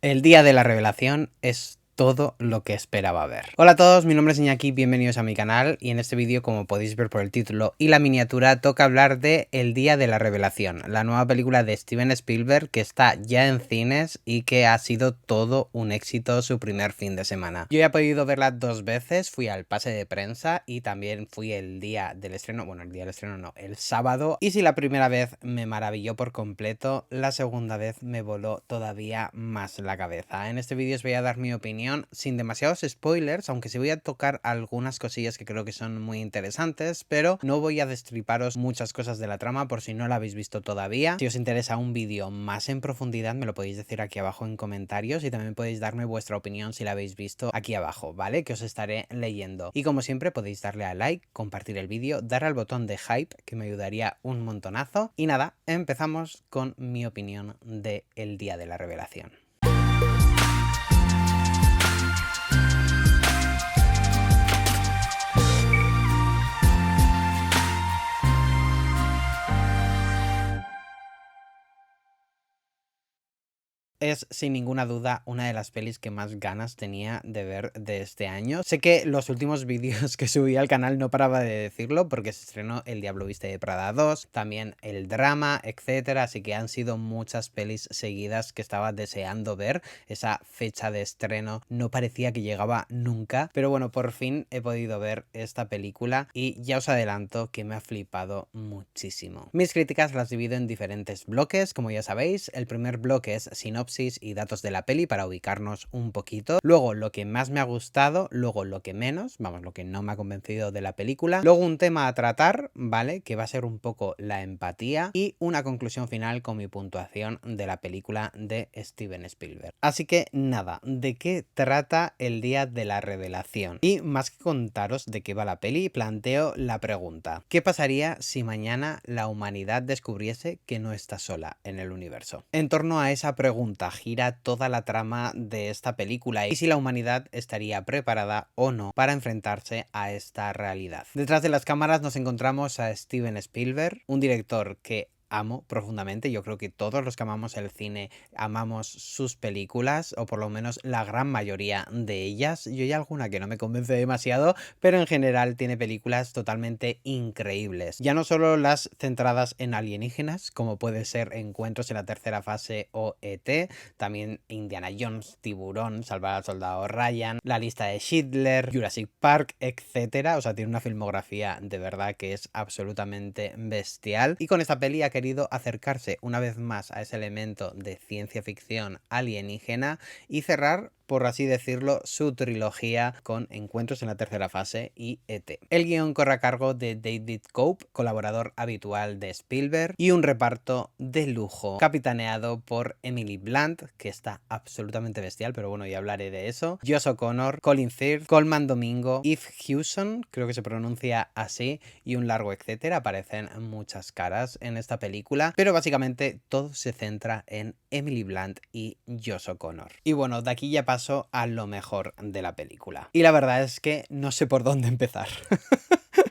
El día de la revelación es todo lo que esperaba ver. Hola a todos, mi nombre es Iñaki, bienvenidos a mi canal y en este vídeo, como podéis ver por el título y la miniatura, toca hablar de El día de la revelación, la nueva película de Steven Spielberg que está ya en cines y que ha sido todo un éxito su primer fin de semana. Yo ya he podido verla dos veces, fui al pase de prensa y también fui el día del estreno, bueno, el día del estreno no, el sábado, y si la primera vez me maravilló por completo, la segunda vez me voló todavía más la cabeza. En este vídeo os voy a dar mi opinión sin demasiados spoilers, aunque sí voy a tocar algunas cosillas que creo que son muy interesantes, pero no voy a destriparos muchas cosas de la trama por si no la habéis visto todavía. Si os interesa un vídeo más en profundidad me lo podéis decir aquí abajo en comentarios y también podéis darme vuestra opinión si la habéis visto aquí abajo, ¿vale? Que os estaré leyendo. Y como siempre podéis darle a like, compartir el vídeo, dar al botón de hype que me ayudaría un montonazo. Y nada, empezamos con mi opinión de El día de la revelación. Es sin ninguna duda una de las pelis que más ganas tenía de ver de este año. Sé que los últimos vídeos que subí al canal no paraba de decirlo porque se estrenó El Diablo Viste de Prada 2, también el drama, etcétera, así que han sido muchas pelis seguidas que estaba deseando ver. Esa fecha de estreno no parecía que llegaba nunca, pero bueno, por fin he podido ver esta película y ya os adelanto que me ha flipado muchísimo. Mis críticas las divido en diferentes bloques, como ya sabéis. El primer bloque es sinopsis y datos de la peli para ubicarnos un poquito. Luego lo que más me ha gustado, luego lo que menos, vamos, lo que no me ha convencido de la película. Luego un tema a tratar, ¿vale? Que va a ser un poco la empatía y una conclusión final con mi puntuación de la película de Steven Spielberg. Así que nada, ¿de qué trata El día de la revelación? Y más que contaros de qué va la peli, planteo la pregunta: ¿qué pasaría si mañana la humanidad descubriese que no está sola en el universo? En torno a esa pregunta gira toda la trama de esta película y si la humanidad estaría preparada o no para enfrentarse a esta realidad. Detrás de las cámaras nos encontramos a Steven Spielberg, un director que amo profundamente. Yo creo que todos los que amamos el cine amamos sus películas, o por lo menos la gran mayoría de ellas. Yo hay alguna que no me convence demasiado, pero en general tiene películas totalmente increíbles. Ya no solo las centradas en alienígenas, como puede ser Encuentros en la tercera fase o E.T., también Indiana Jones, Tiburón, Salvar al Soldado Ryan, La lista de Schindler, Jurassic Park, etcétera. O sea, tiene una filmografía de verdad que es absolutamente bestial. Y con esta peli ha querido acercarse una vez más a ese elemento de ciencia ficción alienígena y cerrar, por así decirlo, su trilogía con Encuentros en la tercera fase y E.T. El guión corre a cargo de David Cope, colaborador habitual de Spielberg, y un reparto de lujo capitaneado por Emily Blunt, que está absolutamente bestial, pero bueno, ya hablaré de eso. Josh O'Connor, Colin Firth, Colman Domingo, Eve Hewson, creo que se pronuncia así, y un largo etcétera. Aparecen muchas caras en esta película, pero básicamente todo se centra en Emily Blunt y Josh O'Connor. Y bueno, de aquí ya paso a lo mejor de la película. Y la verdad es que no sé por dónde empezar.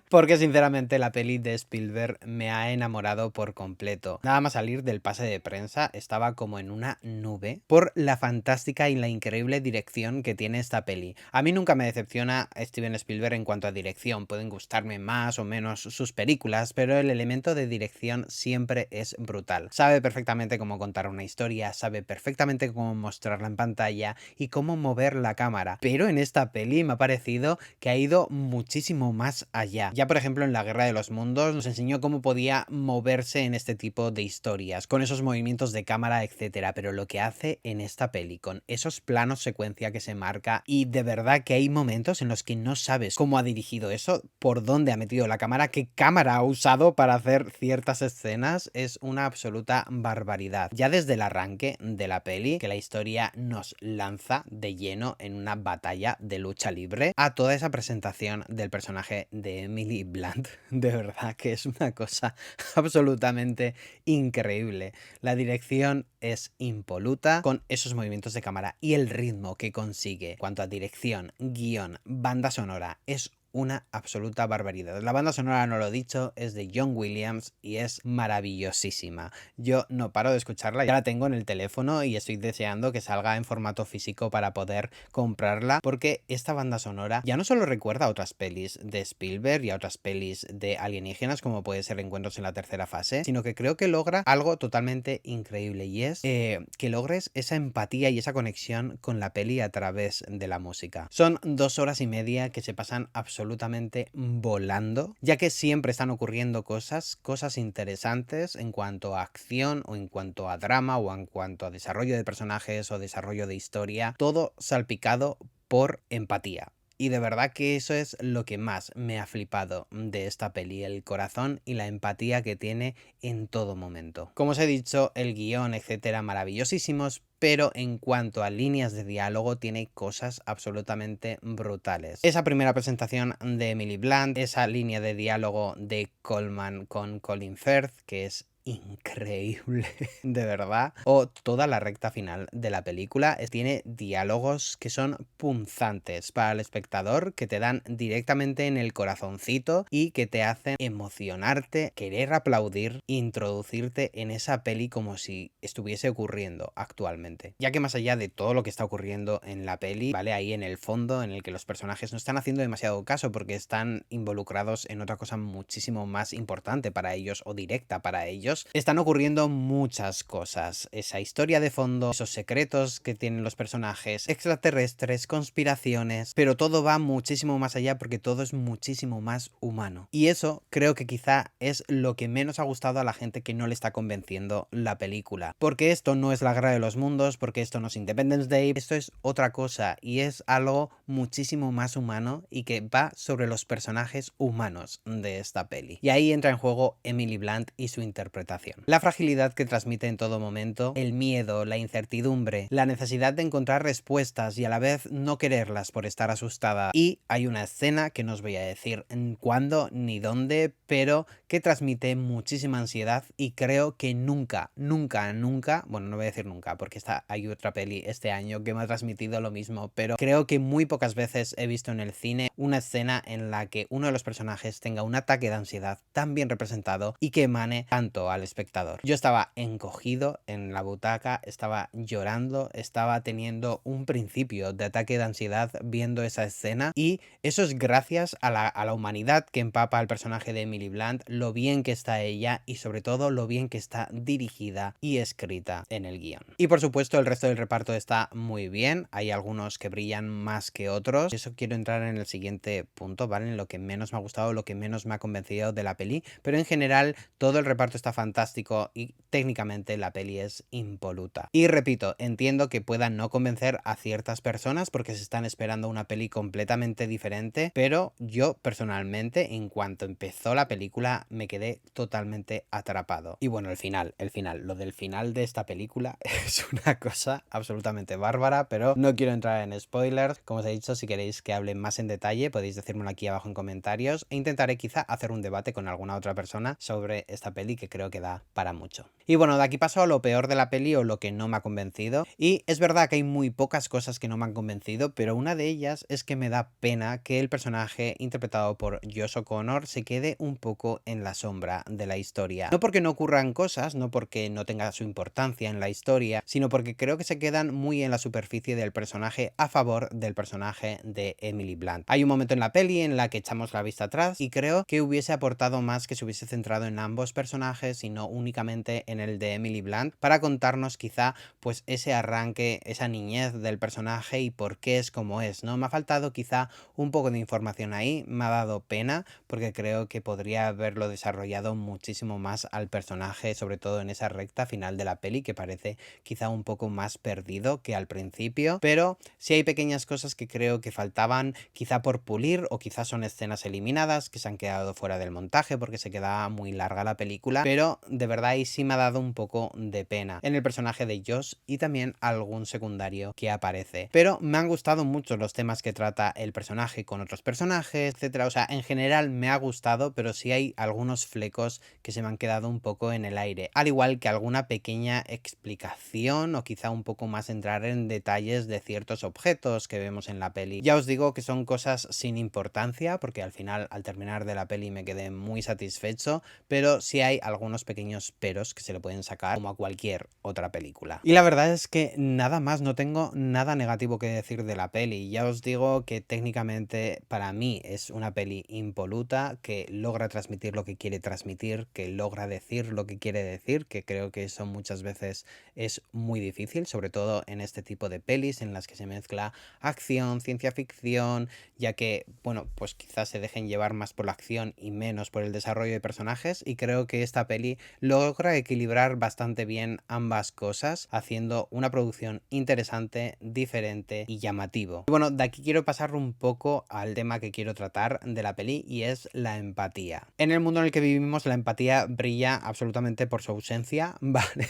Porque sinceramente la peli de Spielberg me ha enamorado por completo. Nada más salir del pase de prensa estaba como en una nube por la fantástica y la increíble dirección que tiene esta peli. A mí nunca me decepciona Steven Spielberg en cuanto a dirección. Pueden gustarme más o menos sus películas, pero el elemento de dirección siempre es brutal. Sabe perfectamente cómo contar una historia, sabe perfectamente cómo mostrarla en pantalla y cómo mover la cámara. Pero en esta peli me ha parecido que ha ido muchísimo más allá. Ya por ejemplo en La Guerra de los Mundos nos enseñó cómo podía moverse en este tipo de historias, con esos movimientos de cámara, etcétera, pero lo que hace en esta peli, con esos planos secuencia que se marca, y de verdad que hay momentos en los que no sabes cómo ha dirigido eso, por dónde ha metido la cámara, qué cámara ha usado para hacer ciertas escenas, es una absoluta barbaridad. Ya desde el arranque de la peli, que la historia nos lanza de lleno en una batalla de lucha libre, a toda esa presentación del personaje de Emily Blunt, de verdad que es una cosa absolutamente increíble. La dirección es impoluta con esos movimientos de cámara y el ritmo que consigue en cuanto a dirección, guión, banda sonora es una absoluta barbaridad. La banda sonora, no lo he dicho, es de John Williams y es maravillosísima. Yo no paro de escucharla, ya la tengo en el teléfono y estoy deseando que salga en formato físico para poder comprarla, porque esta banda sonora ya no solo recuerda a otras pelis de Spielberg y a otras pelis de alienígenas, como puede ser Encuentros en la tercera fase, sino que creo que logra algo totalmente increíble, y es que logres esa empatía y esa conexión con la peli a través de la música. Son 2 horas y media que se pasan absolutamente volando, ya que siempre están ocurriendo cosas interesantes en cuanto a acción o en cuanto a drama o en cuanto a desarrollo de personajes o desarrollo de historia, todo salpicado por empatía. Y de verdad que eso es lo que más me ha flipado de esta peli, el corazón y la empatía que tiene en todo momento. Como os he dicho, el guión, etcétera, maravillosísimos, pero en cuanto a líneas de diálogo tiene cosas absolutamente brutales. Esa primera presentación de Emily Blunt, esa línea de diálogo de Coleman con Colin Firth, que es increíble, de verdad. O toda la recta final de la película tiene diálogos que son punzantes para el espectador, que te dan directamente en el corazoncito y que te hacen emocionarte, querer aplaudir, introducirte en esa peli como si estuviese ocurriendo actualmente. Ya que más allá de todo lo que está ocurriendo en la peli, ¿vale? Ahí en el fondo, en el que los personajes no están haciendo demasiado caso porque están involucrados en otra cosa muchísimo más importante para ellos o directa para ellos, están ocurriendo muchas cosas. Esa historia de fondo, esos secretos que tienen los personajes, extraterrestres, conspiraciones, pero todo va muchísimo más allá porque todo es muchísimo más humano. Y eso creo que quizá es lo que menos ha gustado a la gente que no le está convenciendo la película. Porque esto no es la Guerra de los Mundos, porque esto no es Independence Day, esto es otra cosa y es algo muchísimo más humano y que va sobre los personajes humanos de esta peli. Y ahí entra en juego Emily Blunt y su interpretación. La fragilidad que transmite en todo momento, el miedo, la incertidumbre, la necesidad de encontrar respuestas y a la vez no quererlas por estar asustada. Y hay una escena que no os voy a decir cuándo ni dónde, pero que transmite muchísima ansiedad y creo que nunca, bueno, no voy a decir nunca porque hay otra peli este año que me ha transmitido lo mismo, pero creo que muy pocas veces he visto en el cine una escena en la que uno de los personajes tenga un ataque de ansiedad tan bien representado y que emane tanto al espectador. Yo estaba encogido en la butaca, estaba llorando, estaba teniendo un principio de ataque de ansiedad viendo esa escena, y eso es gracias a la humanidad que empapa al personaje de Emily Blunt, lo bien que está ella y sobre todo lo bien que está dirigida y escrita en el guión. Y por supuesto el resto del reparto está muy bien, hay algunos que brillan más que otros, y eso quiero entrar en el siguiente punto, ¿vale? En lo que menos me ha gustado, lo que menos me ha convencido de la peli, pero en general todo el reparto está fantástico y técnicamente la peli es impoluta. Y repito, entiendo que pueda no convencer a ciertas personas porque se están esperando una peli completamente diferente, pero yo personalmente en cuanto empezó la película me quedé totalmente atrapado. Y bueno, lo del final de esta película es una cosa absolutamente bárbara, pero no quiero entrar en spoilers. Como os he dicho, si queréis que hable más en detalle podéis decírmelo aquí abajo en comentarios e intentaré quizá hacer un debate con alguna otra persona sobre esta peli, que creo que da para mucho. Y bueno, de aquí paso a lo peor de la peli o lo que no me ha convencido. Y es verdad que hay muy pocas cosas que no me han convencido, pero una de ellas es que me da pena que el personaje interpretado por Josh O'Connor se quede un poco en la sombra de la historia. No porque no ocurran cosas, no porque no tenga su importancia en la historia, sino porque creo que se quedan muy en la superficie del personaje a favor del personaje de Emily Blunt. Hay un momento en la peli en la que echamos la vista atrás y creo que hubiese aportado más que se hubiese centrado en ambos personajes y no únicamente en el de Emily Blunt, para contarnos quizá pues ese arranque, esa niñez del personaje y por qué es como es, ¿no? Me ha faltado quizá un poco de información ahí, me ha dado pena porque creo que podría haberlo desarrollado muchísimo más al personaje, sobre todo en esa recta final de la peli, que parece quizá un poco más perdido que al principio, pero sí hay pequeñas cosas que creo que faltaban quizá por pulir, o quizá son escenas eliminadas que se han quedado fuera del montaje porque se quedaba muy larga la película, pero pero de verdad ahí sí me ha dado un poco de pena en el personaje de Josh y también algún secundario que aparece. Pero me han gustado mucho los temas que trata el personaje con otros personajes, etcétera. O sea, en general me ha gustado, pero sí hay algunos flecos que se me han quedado un poco en el aire. Al igual que alguna pequeña explicación o quizá un poco más entrar en detalles de ciertos objetos que vemos en la peli. Ya os digo que son cosas sin importancia, porque al final, al terminar de la peli, me quedé muy satisfecho, pero sí hay algunos pequeños peros que se le pueden sacar como a cualquier otra película. Y la verdad es que nada más, no tengo nada negativo que decir de la peli. Ya os digo que técnicamente para mí es una peli impoluta, que logra transmitir lo que quiere transmitir, que logra decir lo que quiere decir, que creo que eso muchas veces es muy difícil, sobre todo en este tipo de pelis en las que se mezcla acción, ciencia ficción, ya que, bueno, pues quizás se dejen llevar más por la acción y menos por el desarrollo de personajes, y creo que esta peli logra equilibrar bastante bien ambas cosas, haciendo una producción interesante, diferente y llamativo. Y bueno, de aquí quiero pasar un poco al tema que quiero tratar de la peli, y es la empatía. En el mundo en el que vivimos, la empatía brilla absolutamente por su ausencia, ¿vale?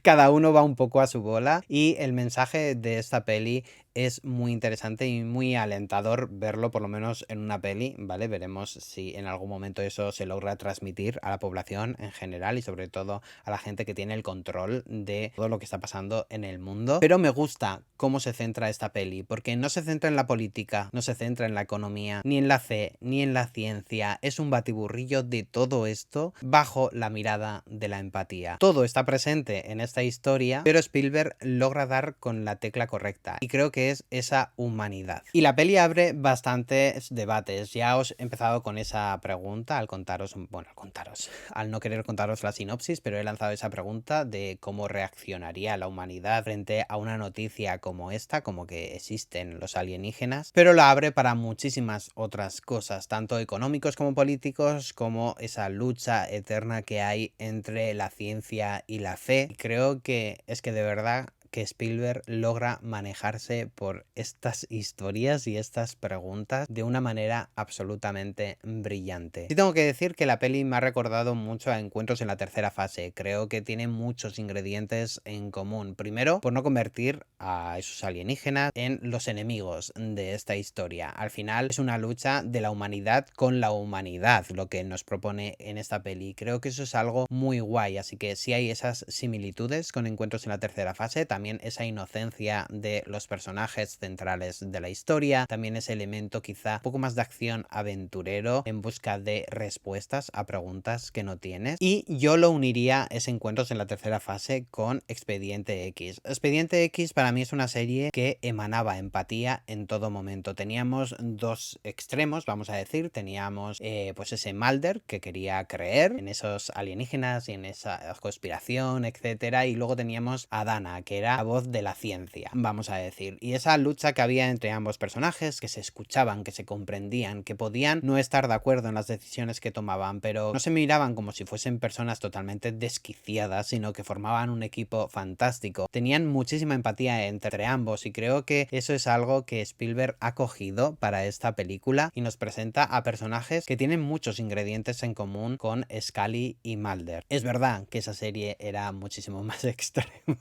Cada uno va un poco a su bola, y el mensaje de esta peli es muy interesante y muy alentador verlo, por lo menos en una peli, ¿vale? Veremos si en algún momento eso se logra transmitir a la población en general y sobre todo a la gente que tiene el control de todo lo que está pasando en el mundo. Pero me gusta cómo se centra esta peli, porque no se centra en la política, no se centra en la economía, ni en la fe, ni en la ciencia. Es un batiburrillo de todo esto bajo la mirada de la empatía. Todo está presente en esta historia, pero Spielberg logra dar con la tecla correcta, y creo que es esa humanidad. Y la peli abre bastantes debates. Ya os he empezado con esa pregunta al contaros, al no querer contaros la sinopsis, pero he lanzado esa pregunta de cómo reaccionaría la humanidad frente a una noticia como esta, como que existen los alienígenas, pero la abre para muchísimas otras cosas, tanto económicos como políticos, como esa lucha eterna que hay entre la ciencia y la fe. Y creo que es que de verdad que Spielberg logra manejarse por estas historias y estas preguntas de una manera absolutamente brillante. Sí tengo que decir que la peli me ha recordado mucho a Encuentros en la tercera fase. Creo que tiene muchos ingredientes en común. Primero, por no convertir a esos alienígenas en los enemigos de esta historia. Al final es una lucha de la humanidad con la humanidad, lo que nos propone en esta peli. Creo que eso es algo muy guay, así que sí hay esas similitudes con Encuentros en la tercera fase. También esa inocencia de los personajes centrales de la historia, también ese elemento quizá un poco más de acción aventurero en busca de respuestas a preguntas que no tienes. Y yo lo uniría ese Encuentros en la tercera fase con Expediente X. Expediente X para mí es una serie que emanaba empatía en todo momento. Teníamos dos extremos, vamos a decir. Teníamos pues ese Mulder que quería creer en esos alienígenas y en esa conspiración, etcétera, y luego teníamos a Dana, que era la voz de la ciencia, vamos a decir. Y esa lucha que había entre ambos personajes, que se escuchaban, que se comprendían, que podían no estar de acuerdo en las decisiones que tomaban, pero no se miraban como si fuesen personas totalmente desquiciadas, sino que formaban un equipo fantástico. Tenían muchísima empatía entre ambos, y creo que eso es algo que Spielberg ha cogido para esta película y nos presenta a personajes que tienen muchos ingredientes en común con Scully y Mulder. Es verdad que esa serie era muchísimo más extrema,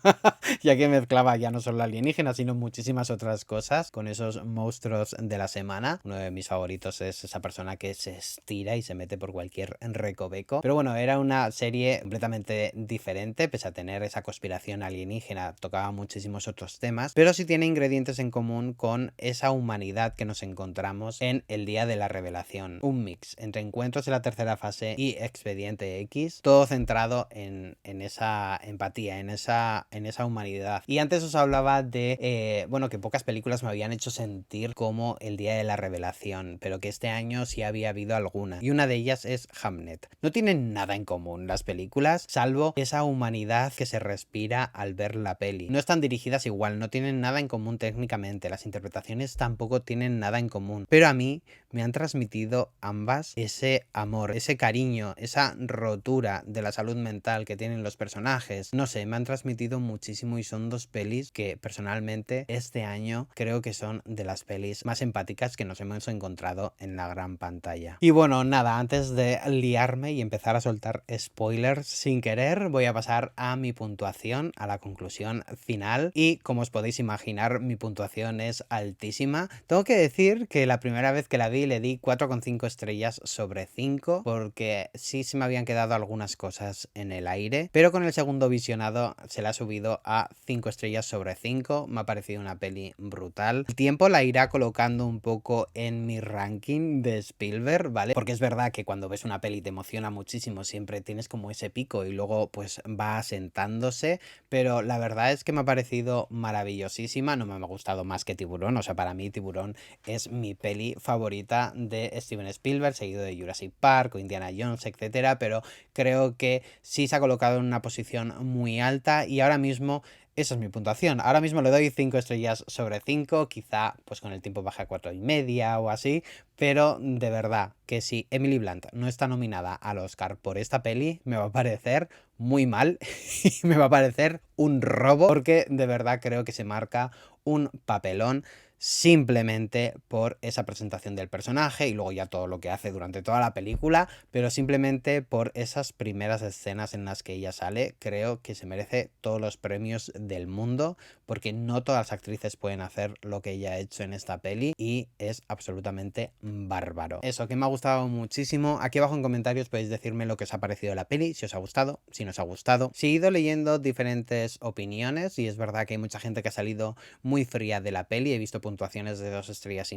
ya que mezclaba ya no solo alienígenas, sino muchísimas otras cosas con esos monstruos de la semana. Uno de mis favoritos es esa persona que se estira y se mete por cualquier recoveco. Pero bueno, era una serie completamente diferente, pese a tener esa conspiración alienígena, tocaba muchísimos otros temas, pero sí tiene ingredientes en común con esa humanidad que nos encontramos en El Día de la Revelación. Un mix entre Encuentros de la tercera fase y Expediente X, todo centrado en esa empatía, en esa humanidad. Y antes os hablaba de, bueno, que pocas películas me habían hecho sentir como El Día de la Revelación, pero que este año sí había habido alguna. Y una de ellas es Hamnet. No tienen nada en común las películas, salvo esa humanidad que se respira al ver la peli. No están dirigidas igual, no tienen nada en común técnicamente, las interpretaciones tampoco tienen nada en común. Pero a mí me han transmitido ambas ese amor, ese cariño, esa rotura de la salud mental que tienen los personajes. No sé, me han transmitido muchísimo y son son dos pelis que personalmente este año creo que son de las pelis más empáticas que nos hemos encontrado en la gran pantalla. Y bueno, nada, antes de liarme y empezar a soltar spoilers sin querer, voy a pasar a mi puntuación, a la conclusión final, y como os podéis imaginar, mi puntuación es altísima. Tengo que decir que la primera vez que la vi le di 4,5 estrellas sobre 5, porque sí se me habían quedado algunas cosas en el aire, pero con el segundo visionado se la ha subido a 5 estrellas sobre 5. Me ha parecido una peli brutal. El tiempo la irá colocando un poco en mi ranking de Spielberg, ¿vale? Porque es verdad que cuando ves una peli te emociona muchísimo, siempre tienes como ese pico y luego pues va asentándose, pero la verdad es que me ha parecido maravillosísima. No me ha gustado más que Tiburón, o sea, para mí Tiburón es mi peli favorita de Steven Spielberg, seguido de Jurassic Park o Indiana Jones, etcétera, pero creo que sí se ha colocado en una posición muy alta y ahora mismo esa es mi puntuación. Ahora mismo le doy 5 estrellas sobre 5, quizá pues con el tiempo baje a 4,5 o así, pero de verdad que si Emily Blunt no está nominada al Oscar por esta peli, me va a parecer muy mal y me va a parecer un robo, porque de verdad creo que se marca un papelón simplemente por esa presentación del personaje y luego ya todo lo que hace durante toda la película, pero simplemente por esas primeras escenas en las que ella sale, creo que se merece todos los premios del mundo, porque no todas las actrices pueden hacer lo que ella ha hecho en esta peli y es absolutamente bárbaro. Eso, que me ha gustado muchísimo. Aquí abajo en comentarios podéis decirme lo que os ha parecido la peli, si os ha gustado, si no os ha gustado. Sí, he ido leyendo diferentes opiniones y es verdad que hay mucha gente que ha salido muy fría de la peli. He visto puntuaciones de 2,5 estrellas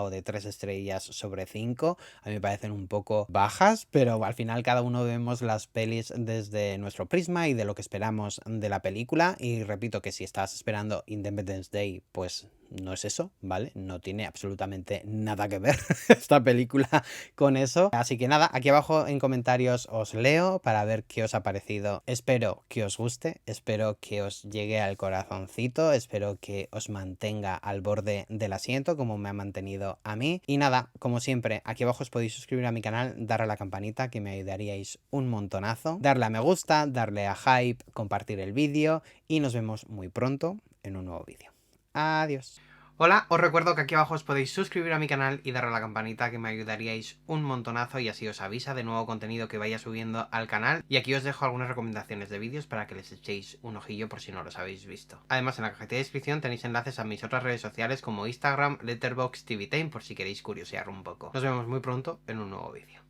o de 3 estrellas sobre 5. A mí me parecen un poco bajas, pero al final cada uno vemos las pelis desde nuestro prisma y de lo que esperamos de la película. Y repito que si estás esperando Independence Day, pues no es eso, ¿vale? No tiene absolutamente nada que ver esta película con eso. Así que nada, aquí abajo en comentarios os leo para ver qué os ha parecido. Espero que os guste, espero que os llegue al corazoncito, espero que os mantenga al borde del asiento como me ha mantenido a mí. Y nada, como siempre, aquí abajo os podéis suscribir a mi canal, darle a la campanita que me ayudaríais un montonazo, darle a me gusta, darle a hype, compartir el vídeo y nos vemos muy pronto en un nuevo vídeo. Adiós. Hola, os recuerdo que aquí abajo os podéis suscribir a mi canal y darle a la campanita que me ayudaríais un montonazo y así os avisa de nuevo contenido que vaya subiendo al canal. Y aquí os dejo algunas recomendaciones de vídeos para que les echéis un ojillo por si no los habéis visto. Además en la cajita de descripción tenéis enlaces a mis otras redes sociales como Instagram, Letterboxd, TVTime por si queréis curiosear un poco. Nos vemos muy pronto en un nuevo vídeo.